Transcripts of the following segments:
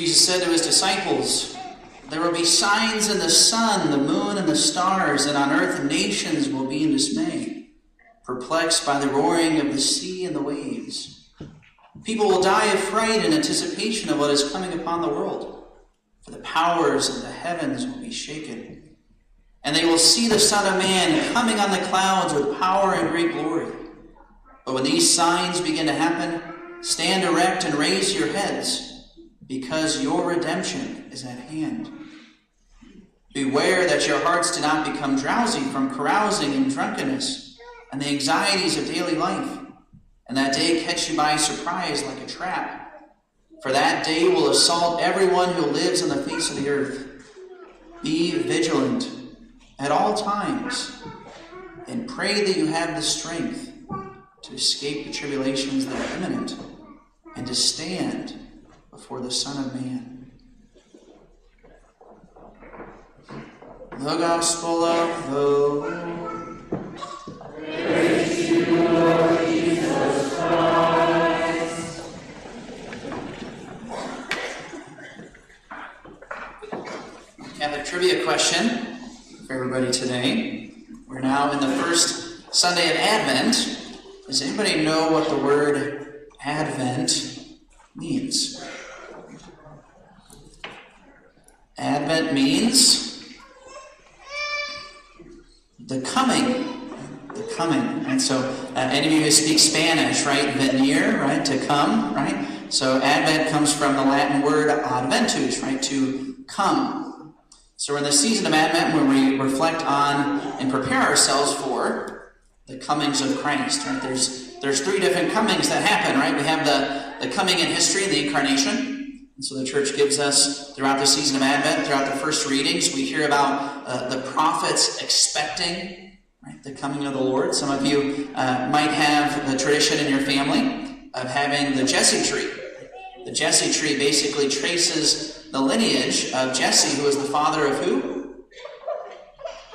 Jesus said to his disciples, "There will be signs in the sun, the moon, and the stars, and on earth nations will be in dismay, perplexed by the roaring of the sea and the waves. People will die of fright in anticipation of what is coming upon the world, for the powers of the heavens will be shaken. And they will see the Son of Man coming on the clouds with power and great glory. But when these signs begin to happen, stand erect and raise your heads, because your redemption is at hand. Beware that your hearts do not become drowsy from carousing and drunkenness and the anxieties of daily life, and that day catch you by surprise like a trap. For that day will assault everyone who lives on the face of the earth. Be vigilant at all times, and pray that you have the strength to escape the tribulations that are imminent, and to stand before the Son of Man." The Gospel of the Lord. Praise to you, Lord Jesus Christ. Catholic trivia question for everybody today. We're now in the first Sunday of Advent. Does anybody know what the word Advent means? Advent means the coming. The coming. And so any of you who speak Spanish, right? Venir, right? To come, right? So Advent comes from the Latin word adventus, right? To come. So we're in the season of Advent when we reflect on and prepare ourselves for the comings of Christ, right? There's three different comings that happen, right? We have the coming in history, the incarnation. And so the church gives us, throughout the season of Advent, throughout the first readings, we hear about the prophets expecting, right, the coming of the Lord. Some of you might have the tradition in your family of having the Jesse tree. The Jesse tree basically traces the lineage of Jesse, who was the father of who?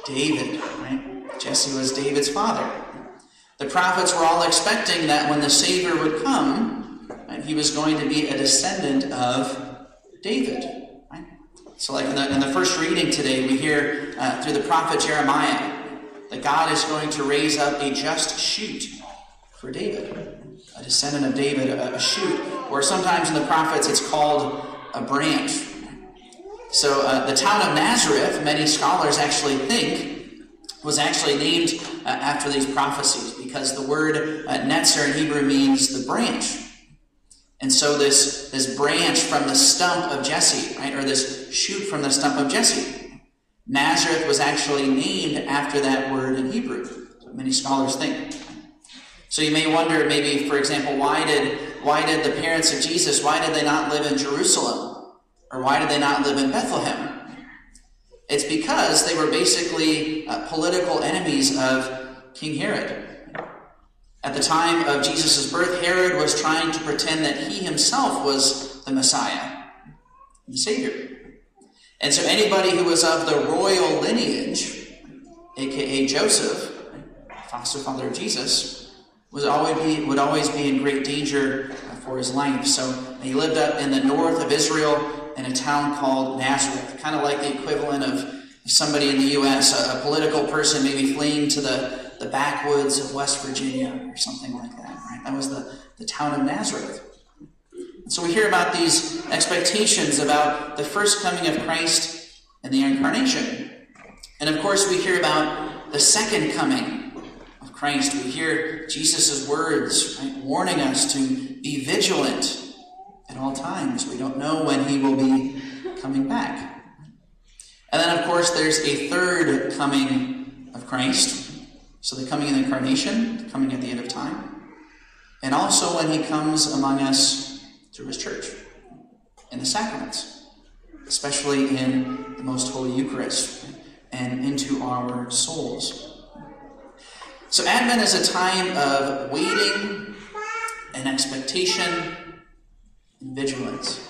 David, right? Jesse was David's father. The prophets were all expecting that when the Savior would come, right, he was going to be a descendant of David. Right? So like in the first reading today, we hear through the prophet Jeremiah that God is going to raise up a just shoot for David, a descendant of David, a shoot, or sometimes in the prophets it's called a branch. So the town of Nazareth, many scholars actually think, was actually named after these prophecies, because the word netzer in Hebrew means the branch. And so this branch from the stump of Jesse, right, or this shoot from the stump of Jesse, Nazareth was actually named after that word in Hebrew. So many scholars think. So you may wonder, maybe, for example, why did the parents of Jesus, why did they not live in Jerusalem? Or why did they not live in Bethlehem? It's because they were basically political enemies of King Herod. At the time of Jesus' birth, Herod was trying to pretend that he himself was the Messiah, the Savior. And so anybody who was of the royal lineage, aka Joseph, foster father of Jesus, would always be in great danger for his life. So he lived up in the north of Israel in a town called Nazareth, kind of like the equivalent of somebody in the U.S., a political person maybe fleeing to the backwoods of West Virginia or something like that. Right? That was the town of Nazareth. So we hear about these expectations about the first coming of Christ and the incarnation. And of course we hear about the second coming of Christ. We hear Jesus' words, right, warning us to be vigilant at all times. We don't know when he will be coming back. And then, of course, there's a third coming of Christ. So the coming in the incarnation, the coming at the end of time. And also when he comes among us through his church, in the sacraments, especially in the most holy Eucharist and into our souls. So Advent is a time of waiting and expectation and vigilance.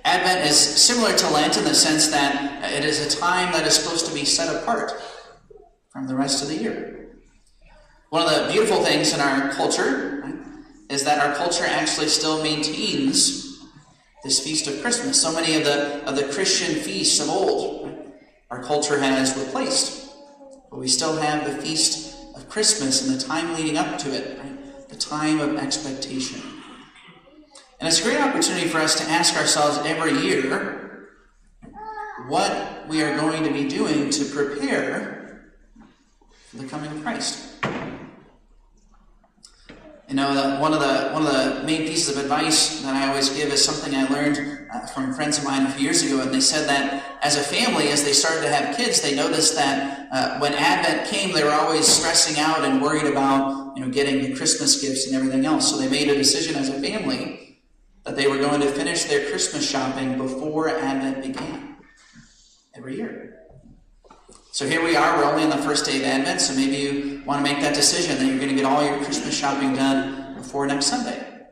Advent is similar to Lent in the sense that it is a time that is supposed to be set apart from the rest of the year. One of the beautiful things in our culture, right, is that our culture actually still maintains this feast of Christmas. So many of the Christian feasts of old, right, our culture has replaced. But we still have the feast of Christmas and the time leading up to it, right? The time of expectation. And it's a great opportunity for us to ask ourselves every year what we are going to be doing to prepare for the coming of Christ. You know, one of the main pieces of advice that I always give is something I learned from friends of mine a few years ago, and they said that as a family, as they started to have kids, they noticed that when Advent came, they were always stressing out and worried about, getting the Christmas gifts and everything else. So they made a decision as a family that they were going to finish their Christmas shopping before Advent began every year. So here we are, we're only on the first day of Advent, so maybe you want to make that decision that you're going to get all your Christmas shopping done before next Sunday,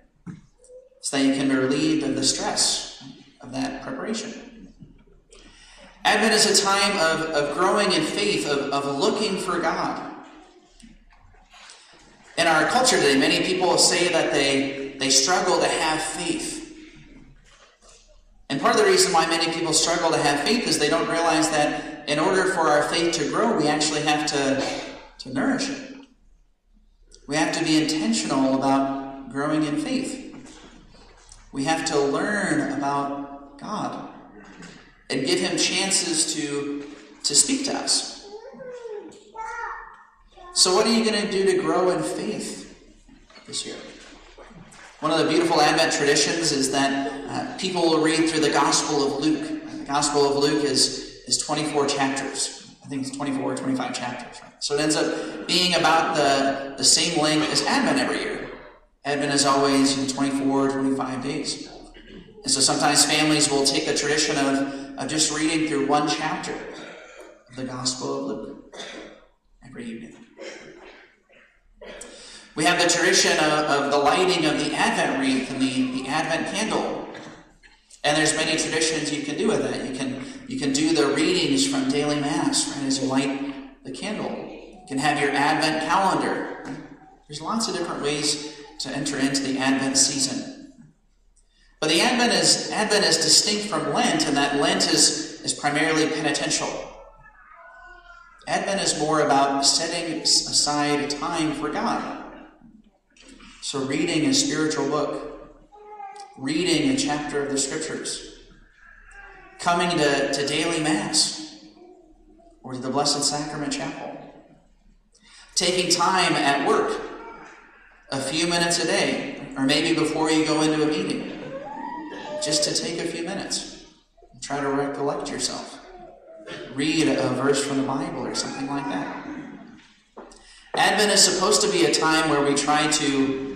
so that you can be relieved of the stress of that preparation. Advent is a time of growing in faith, of looking for God. In our culture today, many people say that they struggle to have faith. And part of the reason why many people struggle to have faith is they don't realize that in order for our faith to grow, we actually have to nourish it. We have to be intentional about growing in faith. We have to learn about God and give Him chances to speak to us. So what are you going to do to grow in faith this year? One of the beautiful Advent traditions is that people will read through the Gospel of Luke. The Gospel of Luke is 24 chapters. I think it's 24 or 25 chapters. Right? So it ends up being about the same length as Advent every year. Advent is always 24 or 25 days. And so sometimes families will take the tradition of just reading through one chapter of the Gospel of Luke every evening. We have the tradition of the lighting of the Advent wreath and the Advent candle. And there's many traditions you can do with that. You can do the readings from daily Mass, right, as you light the candle. You can have your Advent calendar. There's lots of different ways to enter into the Advent season. But the Advent is distinct from Lent, in that Lent is primarily penitential. Advent is more about setting aside time for God. So reading a spiritual book, reading a chapter of the Scriptures, coming to daily Mass or to the Blessed Sacrament Chapel, taking time at work, a few minutes a day, or maybe before you go into a meeting, just to take a few minutes and try to recollect yourself. Read a verse from the Bible or something like that. Advent is supposed to be a time where we try to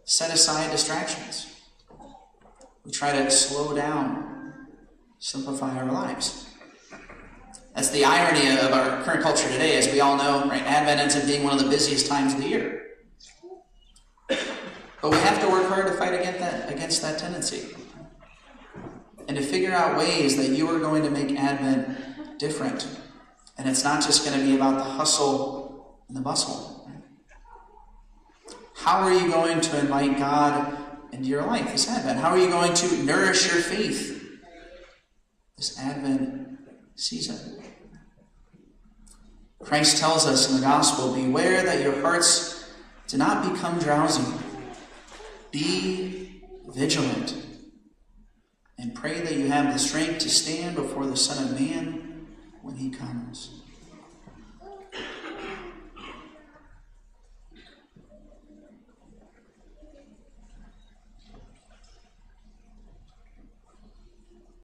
set aside distractions. We try to slow down, simplify our lives. That's the irony of our current culture today. As we all know, right, Advent ends up being one of the busiest times of the year. But we have to work hard to fight against that tendency. And to figure out ways that you are going to make Advent different. And it's not just going to be about the hustle and the bustle. How are you going to invite God into your life this Advent? How are you going to nourish your faith this Advent season? Christ tells us in the Gospel, beware that your hearts do not become drowsy. Be vigilant and pray that you have the strength to stand before the Son of Man when He comes.